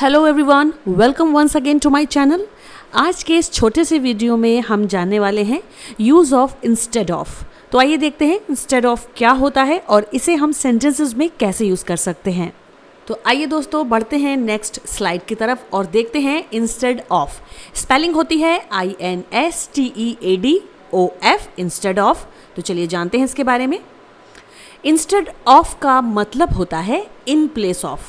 Hello everyone, welcome once again to my channel. आज के इस छोटे से वीडियो में हम जानने वाले हैं यूज़ ऑफ इंस्टेड ऑफ। तो आइए देखते हैं इंस्टेड ऑफ क्या होता है और इसे हम सेंटेंसेस में कैसे यूज़ कर सकते हैं। तो आइए दोस्तों बढ़ते हैं नेक्स्ट स्लाइड की तरफ और देखते हैं इंस्टेड ऑफ। स्पेलिंग होती है INSTEADOF, इंस्टेड ऑफ। तो चलिए जानते हैं इसके बारे में। इंस्टेड ऑफ का मतलब होता है इन प्लेस ऑफ।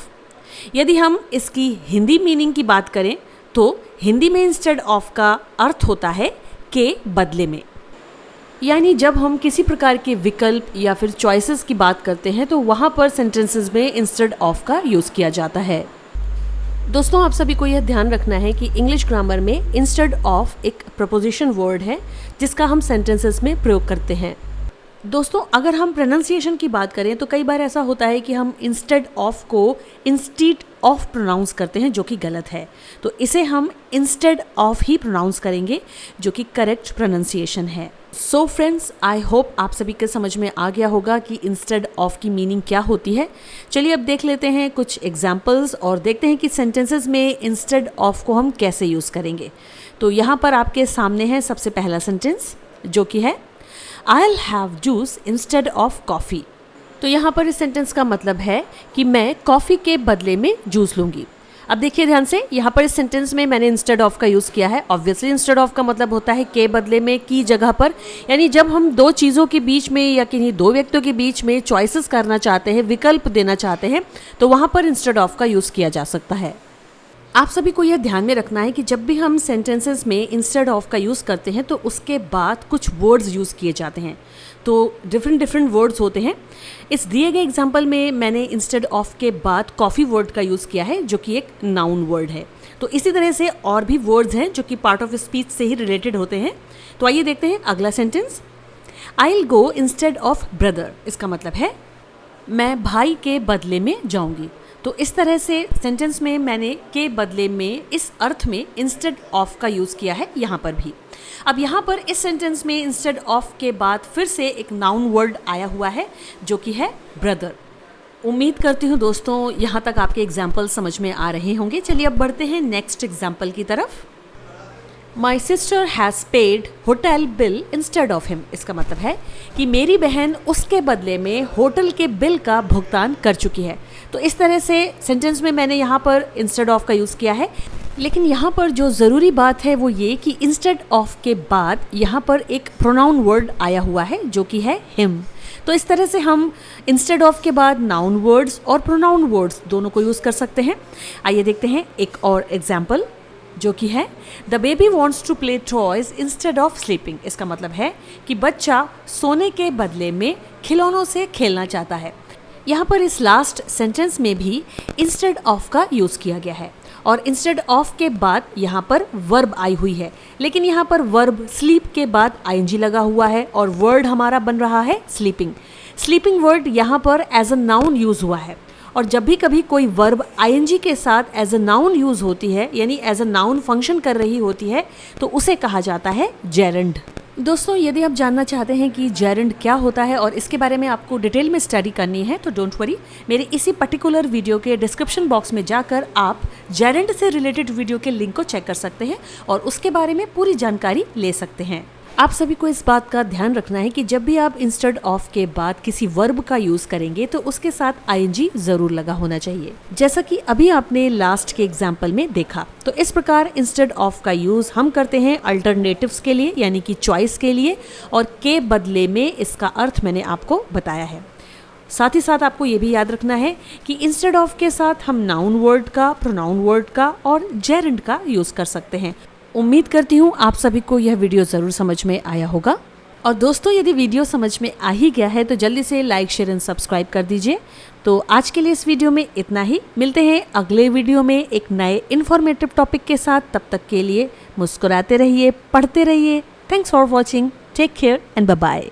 यदि हम इसकी हिंदी मीनिंग की बात करें तो हिंदी में इंस्टेड ऑफ का अर्थ होता है के बदले में। यानी जब हम किसी प्रकार के विकल्प या फिर चॉइसेस की बात करते हैं तो वहाँ पर सेंटेंसेस में इंस्टेड ऑफ का यूज़ किया जाता है। दोस्तों, आप सभी को यह ध्यान रखना है कि इंग्लिश ग्रामर में इंस्टेड ऑफ एक प्रपोजिशन वर्ड है जिसका हम सेंटेंसेस में प्रयोग करते हैं। दोस्तों, अगर हम प्रोनाउंसिएशन की बात करें तो कई बार ऐसा होता है कि हम इंस्टेड ऑफ को इंस्टीड ऑफ प्रोनाउंस करते हैं, जो कि गलत है। तो इसे हम इंस्टेड ऑफ ही प्रोनाउंस करेंगे, जो कि करेक्ट प्रोनाउंसिएशन है। सो फ्रेंड्स, आई होप आप सभी के समझ में आ गया होगा कि इंस्टेड ऑफ की मीनिंग क्या होती है। चलिए अब देख लेते हैं कुछ एग्जाम्पल्स और देखते हैं कि सेंटेंसेस में इंस्टेड ऑफ को हम कैसे यूज़ करेंगे। तो यहाँ पर आपके सामने है सबसे पहला सेंटेंस, जो कि है I'll have juice instead of coffee। तो यहाँ पर इस सेंटेंस का मतलब है कि मैं कॉफ़ी के बदले में जूस लूँगी। अब देखिए ध्यान से, यहाँ पर इस सेंटेंस में मैंने इंस्टेड ऑफ का यूज़ किया है। ऑब्वियसली इंस्टेड ऑफ का मतलब होता है के बदले में, की जगह पर। यानी जब हम दो चीज़ों के बीच में या किन्हीं दो व्यक्तियों के बीच में चॉइसेस करना चाहते हैं, विकल्प देना चाहते हैं, तो वहाँ पर इंस्टेड ऑफ का यूज़ किया जा सकता है। आप सभी को यह ध्यान में रखना है कि जब भी हम सेंटेंसेस में इंस्टेड ऑफ का यूज़ करते हैं तो उसके बाद कुछ वर्ड्स यूज़ किए जाते हैं। तो डिफरेंट वर्ड्स होते हैं। इस दिए गए एग्जांपल में मैंने इंस्टेड ऑफ के बाद कॉफ़ी वर्ड का यूज़ किया है, जो कि एक नाउन वर्ड है। तो इसी तरह से और भी वर्ड्स हैं जो कि पार्ट ऑफ स्पीच से ही रिलेटेड होते हैं। तो आइए देखते हैं अगला sentence. I will go instead of brother. इसका मतलब है मैं भाई के बदले में जाऊँगी। तो इस तरह से सेंटेंस में मैंने के बदले में इस अर्थ में इंस्टेड ऑफ का यूज़ किया है यहाँ पर भी। अब यहाँ पर इस सेंटेंस में इंस्टेड ऑफ के बाद फिर से एक नाउन वर्ड आया हुआ है, जो कि है ब्रदर। उम्मीद करती हूँ दोस्तों यहाँ तक आपके एग्जाम्पल समझ में आ रहे होंगे। चलिए अब बढ़ते हैं नेक्स्ट एग्जाम्पल की तरफ। My sister has paid hotel bill instead of him. इसका मतलब है कि मेरी बहन उसके बदले में होटल के बिल का भुगतान कर चुकी है। तो इस तरह से सेंटेंस में मैंने यहाँ पर इंस्टेड ऑफ का यूज़ किया है। लेकिन यहाँ पर जो ज़रूरी बात है वो ये कि इंस्टेड ऑफ के बाद यहाँ पर एक प्रोनाउन वर्ड आया हुआ है, जो कि है हिम। तो इस तरह से हम इंस्टेड ऑफ के बाद नाउन वर्ड्स और प्रोनाउन वर्ड्स दोनों को यूज़ कर सकते हैं। आइए देखते हैं एक और एग्जाम्पल, जो कि है the baby wants to play toys instead of sleeping. इसका मतलब है कि बच्चा सोने के बदले में खिलौनों से खेलना चाहता है। यहाँ पर इस लास्ट सेंटेंस में भी इंस्टेड ऑफ का यूज़ किया गया है और इंस्टेड ऑफ के बाद यहाँ पर वर्ब आई हुई है। लेकिन यहाँ पर वर्ब स्लीप के बाद आईएनजी लगा हुआ है और वर्ड हमारा बन रहा है स्लीपिंग। स्लीपिंग वर्ड यहाँ पर एज अ नाउन यूज़ हुआ है। और जब भी कभी कोई वर्ब आईएनजी के साथ एज अ नाउन यूज़ होती है, यानी एज अ नाउन फंक्शन कर रही होती है, तो उसे कहा जाता है जेरेंड। दोस्तों, यदि आप जानना चाहते हैं कि जेरेंड क्या होता है और इसके बारे में आपको डिटेल में स्टडी करनी है तो डोंट वरी, मेरे इसी पर्टिकुलर वीडियो के डिस्क्रिप्शन बॉक्स में जाकर आप जेरेंड से रिलेटेड वीडियो के लिंक को चेक कर सकते हैं और उसके बारे में पूरी जानकारी ले सकते हैं। आप सभी को इस बात का ध्यान रखना है कि जब भी आप इंस्टेड ऑफ के बाद किसी वर्ब का यूज़ करेंगे तो उसके साथ आईएनजी ज़रूर लगा होना चाहिए, जैसा कि अभी आपने लास्ट के एग्जाम्पल में देखा। तो इस प्रकार इंस्टेड ऑफ का यूज़ हम करते हैं अल्टरनेटिव्स के लिए, यानी कि चॉइस के लिए, और के बदले में इसका अर्थ मैंने आपको बताया है। साथ ही साथ आपको ये भी याद रखना है कि इंस्टेड ऑफ के साथ हम नाउन वर्ड का, प्रोनाउन वर्ड का और जेरेंड का यूज़ कर सकते हैं। उम्मीद करती हूँ आप सभी को यह वीडियो ज़रूर समझ में आया होगा। और दोस्तों, यदि वीडियो समझ में आ ही गया है तो जल्दी से लाइक, शेयर एंड सब्सक्राइब कर दीजिए। तो आज के लिए इस वीडियो में इतना ही। मिलते हैं अगले वीडियो में एक नए इन्फॉर्मेटिव टॉपिक के साथ। तब तक के लिए मुस्कुराते रहिए, पढ़ते रहिए। Thanks for watching. Take care and bye bye.